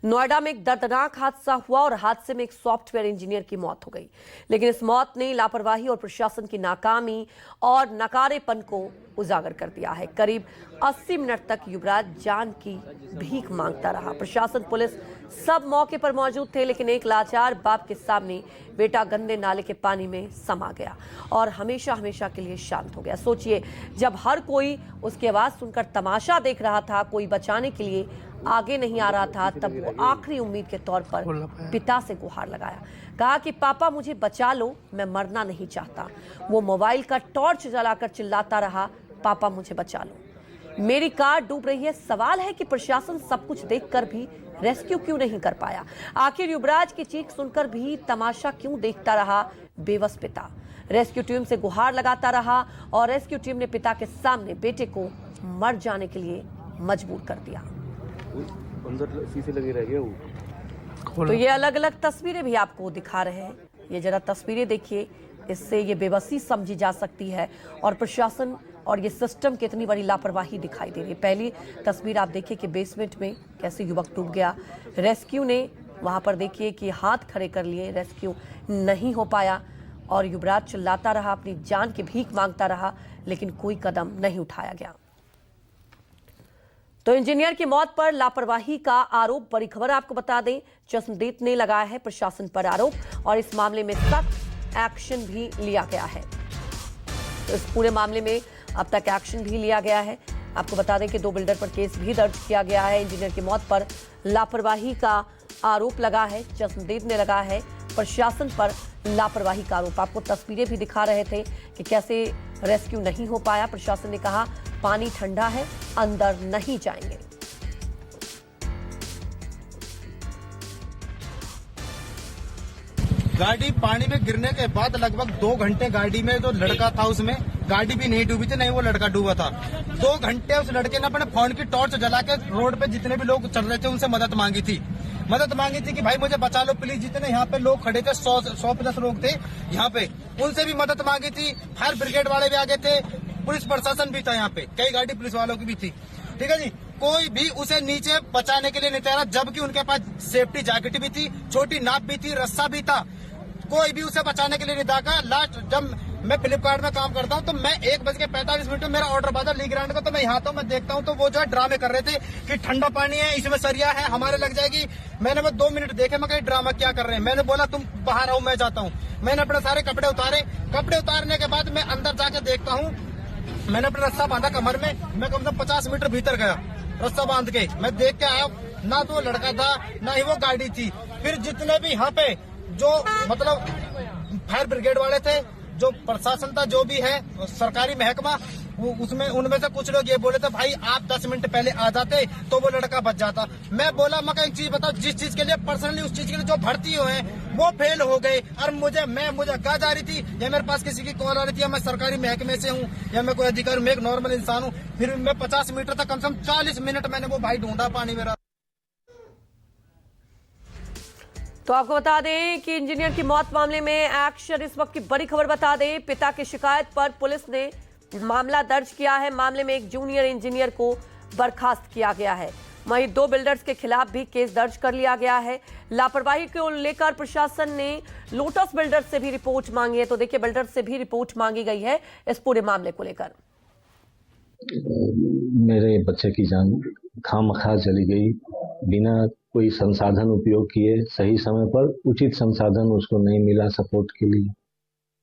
नोएडा में एक दर्दनाक हादसा हुआ और हादसे में एक सॉफ्टवेयर इंजीनियर की मौत हो गई। लेकिन इस मौत ने लापरवाही और प्रशासन की नाकामी और नकारेपन को उजागर कर दिया है। करीब 80 मिनट तक युवराज जान की भीख मांगता रहा। प्रशासन, पुलिस सब मौके पर मौजूद थे, लेकिन एक लाचार बाप के सामने बेटा गंदे नाले के पानी में समा गया और हमेशा हमेशा के लिए शांत हो गया। सोचिए, जब हर कोई उसकी आवाज सुनकर तमाशा देख रहा था, कोई बचाने के लिए आगे नहीं आ रहा था, तब वो आखिरी उम्मीद के तौर पर पिता से गुहार लगाया। कहा कि पापा मुझे बचा लो, मैं मरना नहीं चाहता। वो मोबाइल का टॉर्च जलाकर चिल्लाता रहा, पापा मुझे बचा लो, मेरी कार डूब रही है। सवाल है कि प्रशासन सब कुछ देखकर भी रेस्क्यू क्यों नहीं कर पाया? आखिर युवराज की चीख सुनकर भी तमाशा क्यों देखता रहा बेबस पिता? रेस्क्यू टीम से गुहार लगाता रहा और रेस्क्यू टीम ने पिता के सामने बेटे को मर जाने के लिए मजबूर कर दिया। अंदर शीशे लगे रह गए वो। तो ये अलग अलग तस्वीरें भी आपको दिखा रहे हैं। ये जरा तस्वीरें देखिए, इससे ये बेबसी समझी जा सकती है और प्रशासन और ये सिस्टम की इतनी बड़ी लापरवाही दिखाई दे रही है। पहली तस्वीर आप देखिए कि बेसमेंट में कैसे युवक डूब गया। रेस्क्यू ने वहां पर देखिए कि हाथ खड़े कर लिए, रेस्क्यू नहीं हो पाया और युवराज चिल्लाता रहा, अपनी जान की भीख मांगता रहा, लेकिन कोई कदम नहीं उठाया गया। तो इंजीनियर की मौत पर लापरवाही का आरोप, बड़ी खबर आपको बता दें, चश्मदीद ने लगाया है प्रशासन पर आरोप और इस मामले में सख्त एक्शन भी लिया गया है। तो इस पूरे मामले में अब तक एक्शन भी लिया गया है। आपको बता दें कि 2 बिल्डर पर केस भी दर्ज किया गया है। इंजीनियर की मौत पर लापरवाही का आरोप लगा है, चश्मदीद ने लगा है प्रशासन पर लापरवाही का आरोप। आपको तस्वीरें भी दिखा रहे थे कि कैसे रेस्क्यू नहीं हो पाया। प्रशासन ने कहा पानी ठंडा है, अंदर नहीं जाएंगे। गाड़ी पानी में गिरने के बाद लगभग 2 घंटे गाड़ी में जो लड़का था उसमें गाड़ी भी नहीं डूबी थी, नहीं वो लड़का डूबा था। 2 घंटे उस लड़के ने अपने फोन की टॉर्च जला के रोड पे जितने भी लोग चल रहे थे उनसे मदद मांगी थी कि भाई मुझे बचा लो प्लीज। जितने यहाँ पे लोग खड़े थे 100+ लोग थे यहाँ पे, उनसे भी मदद मांगी थी। फायर ब्रिगेड वाले भी आगे थे, पुलिस प्रशासन भी था यहाँ पे, कई गाड़ी पुलिस वालों की भी थी। ठीक है जी, कोई भी उसे नीचे बचाने के लिए नहीं तैयार, जबकि उनके पास सेफ्टी जैकेट भी थी, छोटी नाप भी थी, रस्सा भी था, कोई भी उसे बचाने के लिए नहीं दागा। लास्ट जब मैं फ्लिपकार्ट में काम करता हूँ तो मैं 1:45 में मेरा ऑर्डर बाजा ली ग्राउंड का, तो मैं यहाँ तो मैं देखता हूँ तो वो जो है ड्रामे कर रहे थे कि ठंडा पानी है, इसमें सरिया है, हमारे लग जाएगी। मैंने वो 2 मिनट देखे, मैं कहीं ड्रामा क्या कर रहे हैं। मैंने बोला तुम बाहर आओ, मैं जाता हूँ। मैंने अपने सारे कपड़े उतारे, कपड़े उतारने के बाद मैं अंदर जाके देखता हूँ, मैंने अपना रस्सा बांधा कमर में, मैं कम से कम 50 मीटर भीतर गया रस्सा बांध के। मैं देख के आया, ना तो वो लड़का था ना ही वो गाड़ी थी। फिर जितने भी यहाँ पे जो मतलब फायर ब्रिगेड वाले थे, जो प्रशासन था, जो भी है सरकारी महकमा, उसमें उनमें से कुछ लोग ये बोले थे भाई आप 10 मिनट पहले आ जाते तो वो लड़का बच जाता। मैं बोला मैं एक चीज बताओ, जिस चीज के लिए पर्सनली उस चीज के लिए जो भर्ती हुए हैं वो फेल हो गए और मुझे अग्गा जा रही थी, या मेरे पास किसी की कॉल आ रही थी, या मैं सरकारी महकमे से हूँ या मैं कोई अधिकारी, मैं एक नॉर्मल इंसान हूँ। फिर मैं 50 मीटर तक कम से कम 40 मिनट मैंने वो भाई ढूंढा पानी मेरा। तो आपको बता दें कि इंजीनियर की मौत मामले में एक्शन, इस वक्त की बड़ी खबर बता दें, पिता की शिकायत पर पुलिस ने मामला दर्ज किया है। मामले में एक जूनियर इंजीनियर को बर्खास्त किया गया है। वहीं 2 बिल्डर्स के खिलाफ भी केस दर्ज कर लिया गया है। लापरवाही को लेकर प्रशासन ने लोटस बिल्डर्स से भी रिपोर्ट मांगी है। तो देखिए, बिल्डर्स से भी रिपोर्ट मांगी गई है इस पूरे मामले को लेकर। मेरे बच्चे की जान खामखा चली गई, बिना कोई संसाधन उपयोग किए, सही समय पर उचित संसाधन उसको नहीं मिला सपोर्ट के लिए,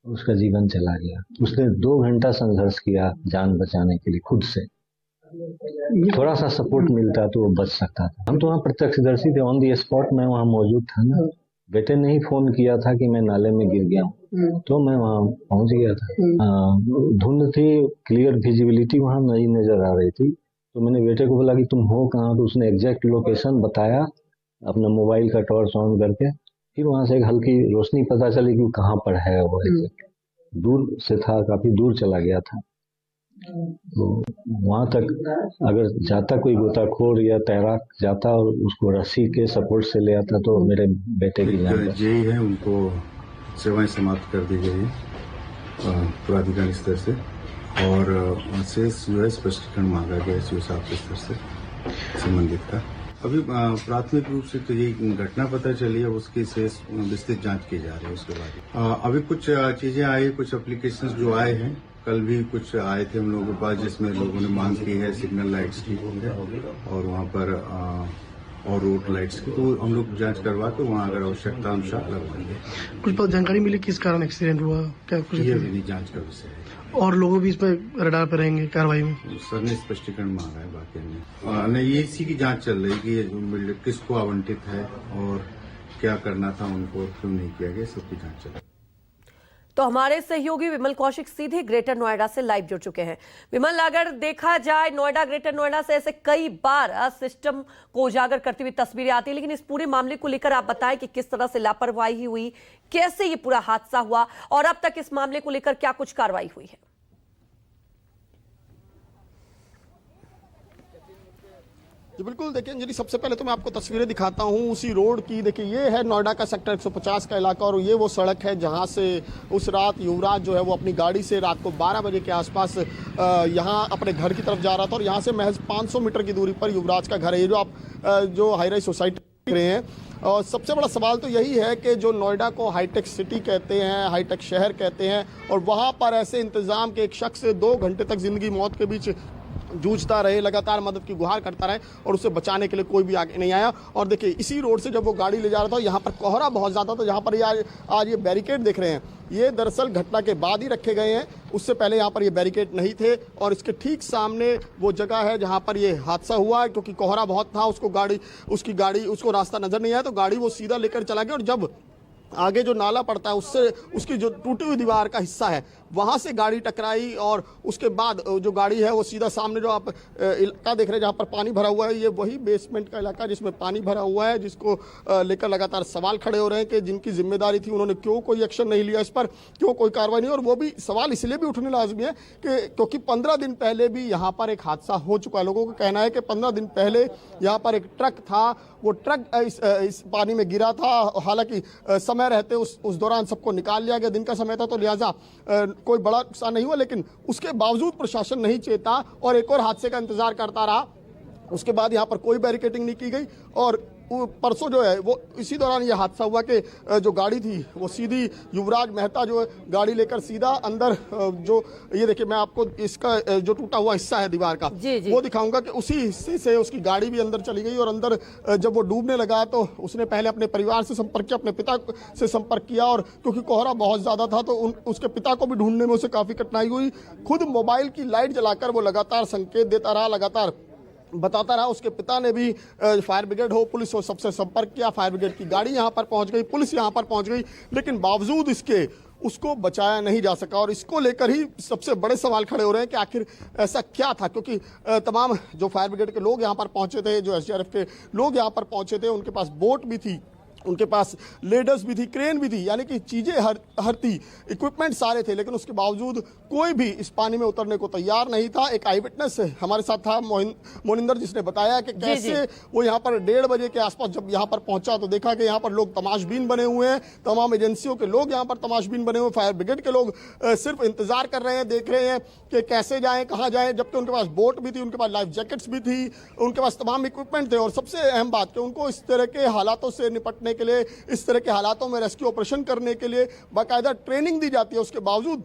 उसका जीवन चला गया। उसने 2 घंटा संघर्ष किया जान बचाने के लिए खुद से। थोड़ा सा सपोर्ट मिलता तो वो बच सकता था। हम तो वहाँ प्रत्यक्षदर्शी थे, ऑन दी स्पॉट मैं वहाँ मौजूद था ना। बेटे ने ही फोन किया था कि मैं नाले में गिर गया हूँ, तो मैं वहाँ पहुँच गया था। धुंध थी, क्लियर विजिबिलिटी वहाँ नहीं नजर आ रही थी, तो मैंने बेटे को बोला कि तुम हो कहाँ, तो उसने एग्जैक्ट लोकेशन बताया अपना मोबाइल का टॉर्च ऑन करके। फिर वहाँ से एक हल्की रोशनी पता चली कि कहाँ पर है वो, दूर से था, काफी दूर चला गया था। तो वहां तक अगर जाता कोई गोताखोर या तैराक जाता और उसको रस्सी के सपोर्ट से ले आता तो मेरे बेटे की जान। जेई है, उनको सेवाएं समाप्त कर दी गई है प्राधिकारी स्तर से, और उनसे जो है स्पष्टीकरण मांगा गया है साहब के स्तर से संबंधित का। अभी प्राथमिक रूप से तो यही घटना पता चली है, उसकी शेष विस्तृत जांच की जा रही है। उसके बाद अभी कुछ चीजें आई, कुछ एप्लीकेशंस जो आए हैं, कल भी कुछ आए थे हम लोगों के पास, जिसमें लोगों ने मांग की है सिग्नल लाइट्स की और वहाँ पर और रोड लाइट्स की, तो हम लोग जांच करवा के वहाँ अगर आवश्यकता अनुसार लगवाएंगे। कुछ जानकारी मिली किस कारण एक्सीडेंट हुआ, क्या कुछ ये भी नहीं जांच का विषय है। और लोग भी इस पर रडार पर रहेंगे कार्रवाई में? सर ने स्पष्टीकरण मांगा है, बाकी नहीं, ये इसी की जांच चल रही है कि ये जो बिल्डर किसको आवंटित है और क्या करना था उनको, क्यों नहीं किया गया, सबकी जांच चल रही है। तो हमारे सहयोगी विमल कौशिक सीधे ग्रेटर नोएडा से लाइव जुड़ चुके हैं। विमल, अगर देखा जाए नोएडा, ग्रेटर नोएडा से ऐसे कई बार सिस्टम को उजागर करती हुई तस्वीरें आती है, लेकिन इस पूरे मामले को लेकर आप बताएं कि किस तरह से लापरवाही हुई, कैसे ये पूरा हादसा हुआ और अब तक इस मामले को लेकर क्या कुछ कार्रवाई हुई है। जी बिल्कुल, देखिए अंजलि, सबसे पहले तो मैं आपको तस्वीरें दिखाता हूँ उसी रोड की। देखिए ये है नोएडा का सेक्टर 150 का इलाका और ये वो सड़क है जहाँ से उस रात युवराज जो है वो अपनी गाड़ी से रात को 12 बजे के आसपास यहाँ अपने घर की तरफ जा रहा था और यहाँ से महज 500 मीटर की दूरी पर युवराज का घर है। ये जो आप जो हाई राइज सोसाइटी देख रहे हैं, और सबसे बड़ा सवाल तो यही है कि जो नोएडा को हाईटेक सिटी कहते हैं, हाईटेक शहर कहते हैं, और वहाँ पर ऐसे इंतजाम के एक शख्स 2 घंटे तक जिंदगी मौत के बीच जूझता रहे, लगातार मदद की गुहार करता रहे और उसे बचाने के लिए कोई भी आगे नहीं आया। और देखिए इसी रोड से जब वो गाड़ी ले जा रहा था, यहाँ पर कोहरा बहुत ज़्यादा था, जहाँ पर ये आज ये बैरिकेड देख रहे हैं, ये दरअसल घटना के बाद ही रखे गए हैं, उससे पहले यहाँ पर ये बैरिकेड नहीं थे। और इसके ठीक सामने वो जगह है जहाँ पर ये हादसा हुआ है, क्योंकि कोहरा बहुत था, उसको रास्ता नजर नहीं आया तो गाड़ी वो सीधा लेकर चला गया और जब आगे जो नाला पड़ता है उससे उसकी जो टूटी हुई दीवार का हिस्सा है वहां से गाड़ी टकराई और उसके बाद जो गाड़ी है वो सीधा सामने जो आप इलाका देख रहे हैं जहां पर पानी भरा हुआ है, ये वही बेसमेंट का इलाका जिसमें पानी भरा हुआ है, जिसको लेकर लगातार सवाल खड़े हो रहे हैं कि जिनकी जिम्मेदारी थी उन्होंने क्यों कोई एक्शन नहीं लिया, इस पर क्यों कोई कार्रवाई नहीं। और वो भी सवाल इसलिए भी उठने लाजमी है कि क्योंकि 15 दिन पहले भी यहाँ पर एक हादसा हो चुका है। लोगों का कहना है कि 15 दिन पहले यहाँ पर एक ट्रक था, वो ट्रक इस पानी में गिरा था, हालांकि समय रहते उस दौरान सबको निकाल लिया गया, दिन का समय था तो लिहाजा कोई बड़ा नुकसान नहीं हुआ, लेकिन उसके बावजूद प्रशासन नहीं चेता और एक और हादसे का इंतजार करता रहा। उसके बाद यहाँ पर कोई बैरिकेडिंग नहीं की गई और परसों जो है वो इसी दौरान ये हादसा हुआ कि जो गाड़ी थी वो सीधी युवराज मेहता जो है गाड़ी लेकर सीधा अंदर जो ये देखिए मैं आपको इसका जो टूटा हुआ हिस्सा है दीवार का वो दिखाऊंगा कि उसी हिस्से से उसकी गाड़ी भी अंदर चली गई और अंदर जब वो डूबने लगा तो उसने पहले अपने परिवार से संपर्क किया, अपने पिता से संपर्क किया और क्योंकि कोहरा बहुत ज्यादा था तो उसके पिता को भी ढूंढने में उसे काफी कठिनाई हुई। खुद मोबाइल की लाइट जलाकर वो लगातार संकेत देता रहा, लगातार बताता रहा। उसके पिता ने भी फायर ब्रिगेड हो, पुलिस हो, सबसे संपर्क किया। फायर ब्रिगेड की गाड़ी यहाँ पर पहुँच गई, पुलिस यहाँ पर पहुँच गई, लेकिन बावजूद इसके उसको बचाया नहीं जा सका। और इसको लेकर ही सबसे बड़े सवाल खड़े हो रहे हैं कि आखिर ऐसा क्या था, क्योंकि तमाम जो फायर ब्रिगेड के लोग यहाँ पर पहुँचे थे, जो SDRF के लोग यहाँ पर पहुँचे थे, उनके पास बोट भी थी, उनके पास लेडर्स भी थी, क्रेन भी थी, यानी कि चीजें हर थी, इक्विपमेंट सारे थे, लेकिन उसके बावजूद कोई भी इस पानी में उतरने को तैयार नहीं था। एक आई विटनेस हमारे साथ था मोनिंदर, जिसने बताया कि कैसे वो यहाँ पर 1:30 बजे के आसपास जब यहाँ पर पहुंचा तो देखा कि यहाँ पर लोग तमाशबीन बने हुए हैं, तमाम एजेंसियों के लोग यहाँ पर तमाशबीन बने हुए, फायर ब्रिगेड के लोग सिर्फ इंतजार कर रहे हैं, देख रहे हैं कि कैसे जाएं, कहाँ जाएं, जबकि उनके पास बोट भी थी, उनके पास लाइफ जैकेट्स भी थी, उनके पास तमाम इक्विपमेंट थे। और सबसे अहम बात कि उनको इस तरह के हालातों से निपटने के लिए, इस तरह के हालातों में रेस्क्यू ऑपरेशन करने के लिए बाकायदा ट्रेनिंग दी जाती है। उसके बावजूद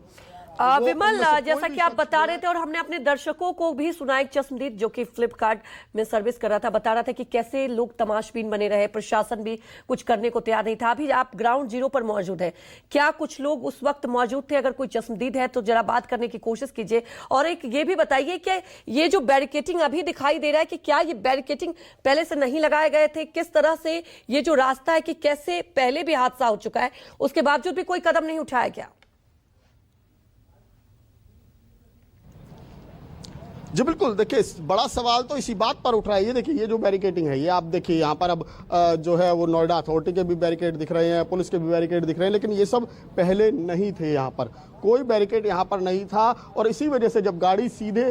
विमल, जैसा कि आप बता रहे थे और हमने अपने दर्शकों को भी सुना, एक चश्मदीद जो कि फ्लिपकार्ट में सर्विस कर रहा था बता रहा था कि कैसे लोग तमाशबीन बने रहे, प्रशासन भी कुछ करने को तैयार नहीं था। अभी आप ग्राउंड जीरो पर मौजूद है, क्या कुछ लोग उस वक्त मौजूद थे? अगर कोई चश्मदीद है तो जरा बात करने की कोशिश कीजिए। और एक ये भी बताइए कि ये जो बैरिकेटिंग अभी दिखाई दे रहा है कि क्या ये बैरिकेटिंग पहले से नहीं लगाए गए थे? किस तरह से ये जो रास्ता है कि कैसे पहले भी हादसा हो चुका है उसके बावजूद भी कोई कदम नहीं उठाया गया? जी बिल्कुल, देखिए बड़ा सवाल तो इसी बात पर उठ रहा है। ये देखिए ये जो बैरिकेडिंग है, ये आप देखिए यहाँ पर अब जो है वो नोएडा अथॉरिटी के भी बैरिकेड दिख रहे हैं, पुलिस के भी बैरिकेड दिख रहे हैं, लेकिन ये सब पहले नहीं थे। यहाँ पर कोई बैरिकेड यहाँ पर नहीं था और इसी वजह से जब गाड़ी सीधे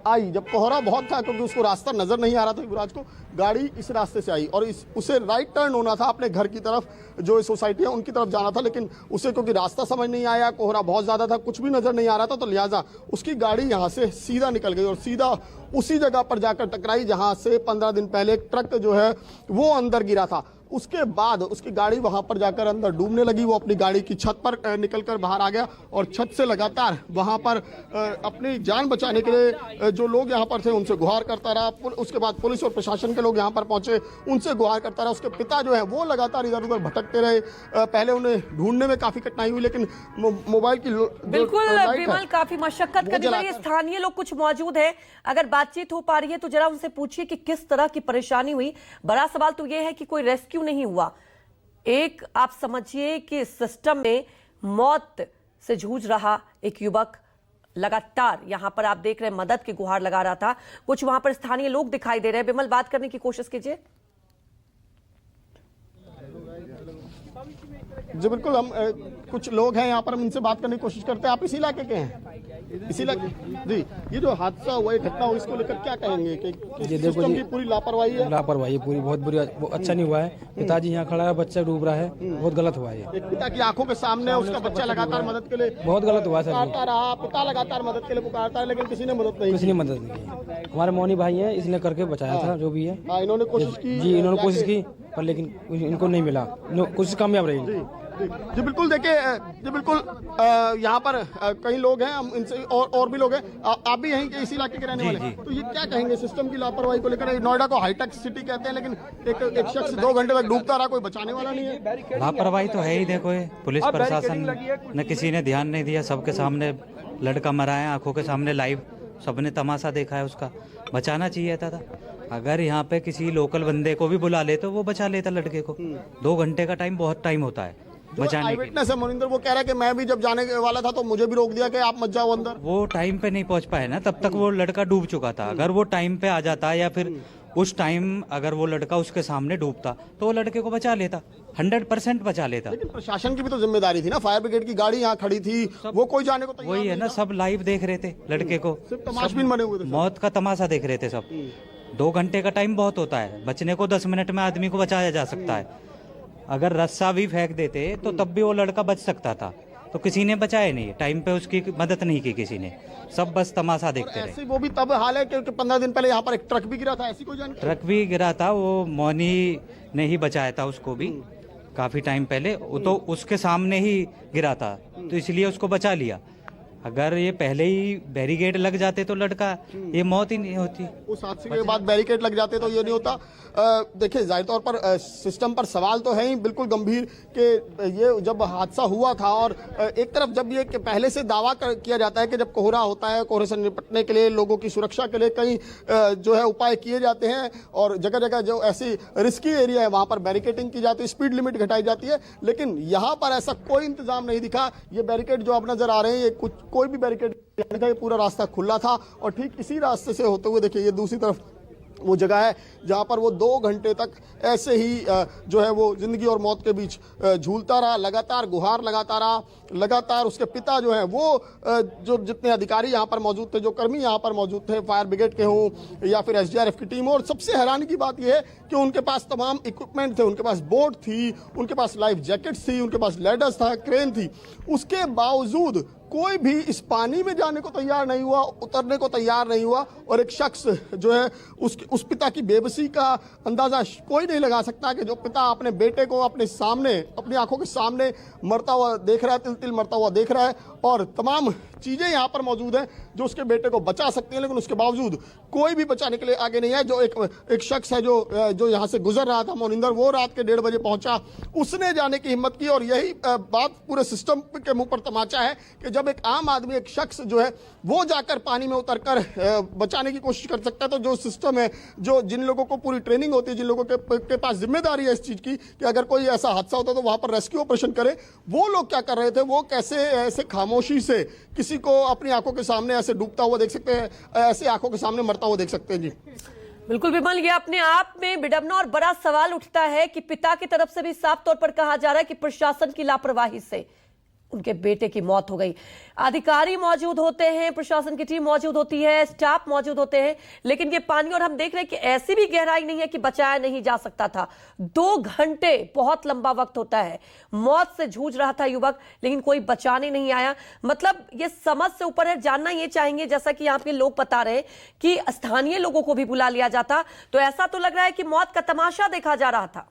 आई, जब कोहरा बहुत था क्योंकि उसको रास्ता नजर नहीं आ रहा था युवराज को, गाड़ी इस रास्ते से आई और उसे राइट टर्न होना था अपने घर की तरफ, जो सोसाइटी है उनकी तरफ जाना था, लेकिन उसे क्योंकि रास्ता समझ नहीं आया, कोहरा बहुत ज्यादा था, कुछ भी नजर नहीं आ रहा था, तो लिहाजा उसकी गाड़ी यहाँ से सीधा निकल गई और सीधा उसी जगह पर जाकर टकराई जहां से 15 दिन पहले एक ट्रक जो है वो अंदर गिरा था। उसके बाद उसकी गाड़ी वहां पर जाकर अंदर डूबने लगी। वो अपनी गाड़ी की छत पर निकलकर बाहर आ गया और छत से लगातार वहां पर अपनी जान बचाने के लिए जो लोग यहां पर थे उनसे गुहार करता रहा। उसके बाद पुलिस और प्रशासन के लोग यहां पर पहुंचे, उनसे गुहार करता रहा। उसके पिता जो है वो लगातार इधर उधर भटकते रहे। पहले उन्हें ढूंढने में काफी कठिनाई हुई, लेकिन मोबाइल की बिल्कुल विमल, काफी मशक्कत करनी पड़ी। स्थानीय लोग कुछ मौजूद है, अगर बातचीत हो पा रही है तो जरा उनसे पूछिए कि किस तरह की परेशानी हुई। बड़ा सवाल तो यह है कि कोई रेस्क्यू नहीं हुआ। एक आप समझिए कि सिस्टम में मौत से जूझ रहा एक युवक लगातार यहां पर आप देख रहे हैं मदद की गुहार लगा रहा था। कुछ वहां पर स्थानीय लोग दिखाई दे रहे हैं। विमल, बात करने की कोशिश कीजिए। जी बिल्कुल, हम कुछ लोग हैं यहाँ पर, हम इनसे बात करने की कोशिश करते हैं। आप इसी इलाके के हैं? इसी इलाके जी। ये जो हादसा हुआ, ये घटना हुई, इसको लेकर क्या कहेंगे कि सिस्टम की पूरी लापरवाही है? लापरवाही पूरी बहुत बुरी, अच्छा नहीं हुआ है। पिताजी यहाँ खड़ा है, बच्चा डूब रहा है, बहुत गलत हुआ है। एक पिता की आंखों के सामने उसका बच्चा लगातार मदद के लिए बहुत गलत हुआ है सर। पुकारता रहा, पिता लगातार मदद के लिए पुकारता है, लेकिन किसी ने मदद नहीं किसी ने मदद नहीं की। हमारे मौनी भाई हैं, इसने करके बचाया था जो भी है। इन्होंने कोशिश की जी, इन्होंने कोशिश की पर लेकिन इनको नहीं मिला, कोशिश कामयाब रही। जी बिल्कुल, देखिए जी बिल्कुल, यहाँ पर कई लोग हैं, हम इनसे और भी लोग हैं। आप भी यहीं के इसी इलाके के रहने वाले हैं, तो ये क्या कहेंगे सिस्टम की लापरवाही को लेकर? नोएडा को हाईटेक सिटी कहते हैं, लेकिन एक शख्स 2 घंटे तक डूबता रहा, कोई बचाने वाला नहीं है। लापरवाही तो है ही। देखो ये पुलिस प्रशासन ने किसी ने ध्यान नहीं दिया। सबके सामने लड़का मरा है, आंखों के सामने लाइव सबने तमाशा देखा है उसका। बचाना चाहिए था। अगर यहाँ पे किसी लोकल बंदे को भी बुला ले तो वो बचा लेता लड़के को। 2 घंटे का टाइम बहुत टाइम होता है बचाने के। विटनेस है मोनिंदर, वो कह रहा है कि मैं भी जब जाने वाला था तो मुझे भी रोक दिया कि आप मत जाओ अंदर। वो टाइम पे नहीं पहुंच पाए ना, तब तक वो लड़का डूब चुका था। अगर वो टाइम पे आ जाता या फिर उस टाइम अगर वो लड़का उसके सामने डूबता तो वो लड़के को बचा लेता, 100% बचा लेता। लेकिन प्रशासन की भी तो जिम्मेदारी थी ना। फायर ब्रिगेड की गाड़ी यहाँ खड़ी थी, वो कोई जाने को तैयार वही है ना, सब लाइव देख रहे थे लड़के को, सिर्फ तमाशबीन बने हुए थे, मौत का तमाशा देख रहे थे सब। 2 घंटे का टाइम बहुत होता है, बचने को 10 मिनट में आदमी को बचाया जा सकता है। अगर रस्सा भी फेंक देते तो तब भी वो लड़का बच सकता था, तो किसी ने बचाया नहीं। टाइम पे उसकी मदद नहीं की किसी ने, सब बस तमाशा देखते रहे। ऐसी वो भी तब हाल है क्योंकि 15 दिन पहले यहाँ पर एक ट्रक भी गिरा था, ऐसी कोई जानकारी? ट्रक भी गिरा था, वो मौनी ने ही बचाया था उसको भी काफी टाइम पहले। वो तो उसके सामने ही गिरा था तो इसलिए उसको बचा लिया। अगर ये पहले ही बैरिकेड लग जाते तो लड़का ये मौत ही नहीं होती। उस हादसे के बाद बैरिकेड लग जाते तो ये नहीं होता। देखिए, जाहिर तौर पर सिस्टम पर सवाल तो है ही बिल्कुल गंभीर कि ये जब हादसा हुआ था और एक तरफ जब ये कि पहले से दावा किया जाता है कि जब कोहरा होता है, कोहरे से निपटने के लिए लोगों की सुरक्षा के लिए कई जो है उपाय किए जाते हैं और जगह जगह जो ऐसी रिस्की एरिया है वहां पर बैरिकेडिंग की जाती है, स्पीड लिमिट घटाई जाती है, लेकिन यहाँ पर ऐसा कोई इंतजाम नहीं दिखा। ये बैरिकेड जो अब नजर आ रहे हैं, ये कोई भी बैरिकेड नहीं था, ये पूरा रास्ता खुला था और ठीक इसी रास्ते से होते हुए देखिए ये दूसरी तरफ वो जगह है जहां पर वो 2 घंटे तक ऐसे ही जो है वो जिंदगी और मौत के बीच झूलता रहा, लगातार गुहार लगाता रहा। लगातार उसके पिता जो है वो जो जितने अधिकारी यहाँ पर मौजूद थे, जो कर्मी यहाँ पर मौजूद थे, फायर ब्रिगेड के हों या फिर SDRF की टीम हो, और सबसे हैरानी की बात यह है कि उनके पास तमाम इक्विपमेंट थे, उनके पास बोट थी, उनके पास लाइफ जैकेट्स थी, उनके पास लैडर्स था, क्रेन थी, उसके बावजूद कोई भी इस पानी में जाने को तैयार नहीं हुआ, उतरने को तैयार नहीं हुआ। और एक शख्स जो है उस पिता की बेबसी का अंदाजा कोई नहीं लगा सकता कि जो पिता अपने बेटे को अपने सामने, अपनी आंखों के सामने मरता हुआ देख रहा है, तिल तिल मरता हुआ देख रहा है और तमाम चीजें यहाँ पर मौजूद हैं जो उसके बेटे को बचा सकती हैं, लेकिन उसके बावजूद कोई भी बचाने के लिए आगे नहीं है। जो एक शख्स है जो यहाँ से गुजर रहा था मोनिंदर, वो रात के 1:30 बजे पहुंचा, उसने जाने की हिम्मत की। और यही बात पूरे सिस्टम के मुंह पर तमाचा है कि जब एक आम आदमी, एक शख्स जो है वो जाकर पानी में उतरकर बचाने की कोशिश कर सकता है, तो जो सिस्टम है, जो जिन लोगों को पूरी ट्रेनिंग होती है, जिन लोगों के पास जिम्मेदारी है इस चीज की कि अगर कोई ऐसा हादसा होता है तो वहां पर रेस्क्यू ऑपरेशन करे, वो लोग क्या कर रहे थे? वो कैसे ऐसे खामोशी से किसी को अपनी आंखों के सामने ऐसे डूबता हुआ देख सकते हैं, ऐसे आंखों के सामने मरता हुआ देख सकते हैं। जी बिल्कुल विमल, ये अपने आप में विडंबना और बड़ा सवाल उठता है कि पिता की तरफ से भी साफ तौर पर कहा जा रहा है कि प्रशासन की लापरवाही से उनके बेटे की मौत हो गई। अधिकारी मौजूद होते हैं, प्रशासन की टीम मौजूद होती है, स्टाफ मौजूद होते हैं, लेकिन ये पानी, और हम देख रहे हैं कि ऐसी भी गहराई नहीं है कि बचाया नहीं जा सकता था। 2 घंटे बहुत लंबा वक्त होता है। मौत से जूझ रहा था युवक, लेकिन कोई बचाने नहीं आया। मतलब ये समझ से ऊपर है। जानना ये चाहेंगे, जैसा कि यहाँ पे लोग बता रहे हैं कि स्थानीय लोगों को भी बुला लिया जाता तो ऐसा तो लग रहा है कि मौत का तमाशा देखा जा रहा था।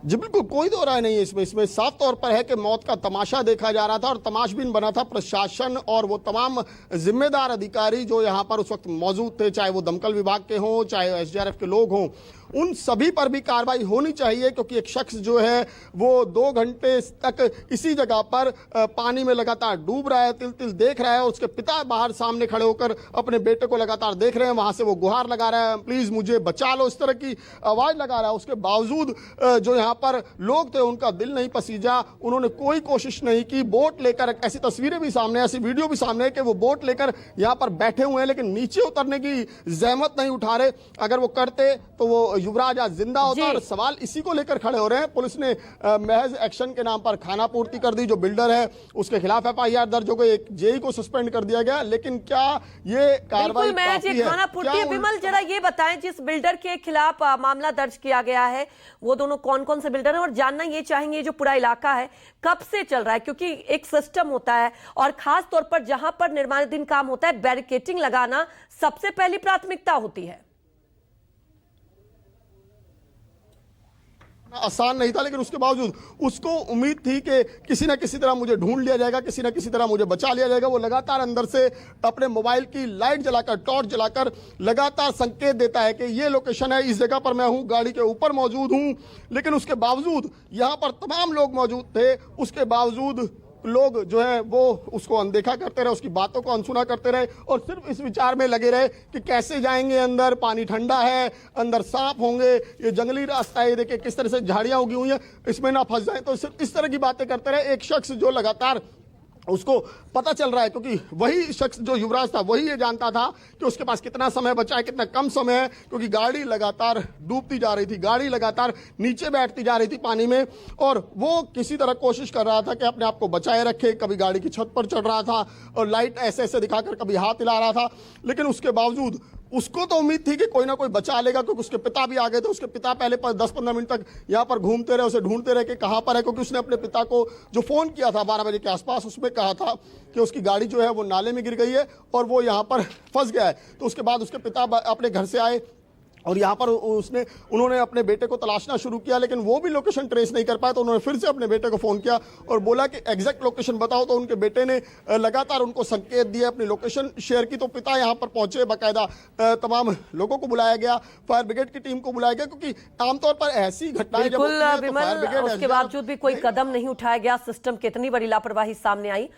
जी बिल्कुल, कोई दो राय नहीं है इसमें साफ तौर पर है कि मौत का तमाशा देखा जा रहा था और तमाशबीन बना था प्रशासन और वो तमाम जिम्मेदार अधिकारी जो यहाँ पर उस वक्त मौजूद थे, चाहे वो दमकल विभाग के हों, चाहे एसडीआरएफ के लोग हों। उन सभी पर भी कार्रवाई होनी चाहिए, क्योंकि एक शख्स जो है वो 2 घंटे तक इसी जगह पर पानी में लगातार डूब रहा है, तिल तिल देख रहा है, और उसके पिता बाहर सामने खड़े होकर अपने बेटे को लगातार देख रहे हैं। वहां से वो गुहार लगा रहा है, प्लीज मुझे बचा लो, इस तरह की आवाज लगा रहा है। उसके बावजूद जो यहाँ पर लोग थे उनका दिल नहीं पसीजा, उन्होंने कोई कोशिश नहीं की। बोट लेकर, ऐसी तस्वीरें भी सामने, ऐसी वीडियो भी सामने है कि वो बोट लेकर यहाँ पर बैठे हुए हैं, लेकिन नीचे उतरने की जहमत नहीं उठा रहे। अगर वो करते तो वो युवराज आज जिंदा होता। और सवाल इसी को लेकर खड़े हो रहे हैं। पुलिस ने महज एक्शन के नाम पर खाना पूर्ति कर दी। जो बिल्डर है उसके खिलाफ एफआईआर दर्ज हो गई, एक जेई को सस्पेंड कर दिया गया। लेकिन क्या ये कार्रवाई काफी है? खाना पूर्ति, विमल जरा ये बताएं, जिस बिल्डर के खिलाफ मामला दर्ज किया गया है वो दोनों कौन कौन से बिल्डर हैं, और जानना ये चाहेंगे जो पूरा इलाका है कब से चल रहा है, क्योंकि एक सिस्टम होता है और खास तौर पर जहां पर निर्माणाधीन काम होता है बैरिकेटिंग लगाना सबसे पहली प्राथमिकता होती है। आसान नहीं था, लेकिन उसके बावजूद उसको उम्मीद थी कि किसी ना किसी तरह मुझे ढूंढ लिया जाएगा, किसी ना किसी तरह मुझे बचा लिया जाएगा। वो लगातार अंदर से अपने मोबाइल की लाइट जलाकर, टॉर्च जलाकर लगातार संकेत देता है कि ये लोकेशन है, इस जगह पर मैं हूं, गाड़ी के ऊपर मौजूद हूं। लेकिन उसके बावजूद यहां पर तमाम लोग मौजूद थे, उसके बावजूद लोग जो है वो उसको अनदेखा करते रहे, उसकी बातों को अनसुना करते रहे और सिर्फ इस विचार में लगे रहे कि कैसे जाएंगे अंदर, पानी ठंडा है, अंदर सांप होंगे, ये जंगली रास्ता है, ये देखिए किस तरह से झाड़ियां उगी हुई हैं, इसमें ना फंस जाए। तो सिर्फ इस तरह की बातें करते रहे। एक शख्स जो लगातार, उसको पता चल रहा है, क्योंकि वही शख्स जो युवराज था वही ये जानता था कि उसके पास कितना समय बचा है, कितना कम समय है, क्योंकि गाड़ी लगातार डूबती जा रही थी, गाड़ी लगातार नीचे बैठती जा रही थी पानी में, और वो किसी तरह कोशिश कर रहा था कि अपने आप को बचाए रखे। कभी गाड़ी की छत पर चढ़ रहा था और लाइट ऐसे ऐसे दिखाकर कभी हाथ हिला रहा था, लेकिन उसके बावजूद उसको तो उम्मीद थी कि कोई ना कोई बचा लेगा, क्योंकि उसके पिता भी आ गए थे। उसके पिता पहले 10-15 मिनट तक यहाँ पर घूमते रहे, उसे ढूंढते रहे कि कहाँ पर है, क्योंकि उसने अपने पिता को जो फोन किया था 12 बजे के आसपास, उसमें कहा था कि उसकी गाड़ी जो है वो नाले में गिर गई है और वो यहाँ पर फंस गया है। तो उसके बाद उसके पिता अपने घर से आए और यहाँ पर उन्होंने अपने बेटे को तलाशना शुरू किया, लेकिन वो भी लोकेशन ट्रेस नहीं कर पाया। तो उन्होंने फिर से अपने बेटे को फोन किया और बोला कि एग्जैक्ट लोकेशन बताओ। तो उनके बेटे ने लगातार उनको संकेत दिए, अपनी लोकेशन शेयर की। तो पिता यहाँ पर पहुंचे, बाकायदा तमाम लोगों को बुलाया गया, फायर ब्रिगेड की टीम को बुलाया गया, क्योंकि आमतौर पर ऐसी घटनाएं जब होती हैं तो फायर ब्रिगेड, उसके बावजूद भी कोई कदम नहीं उठाया गया। सिस्टम की इतनी बड़ी लापरवाही सामने आई।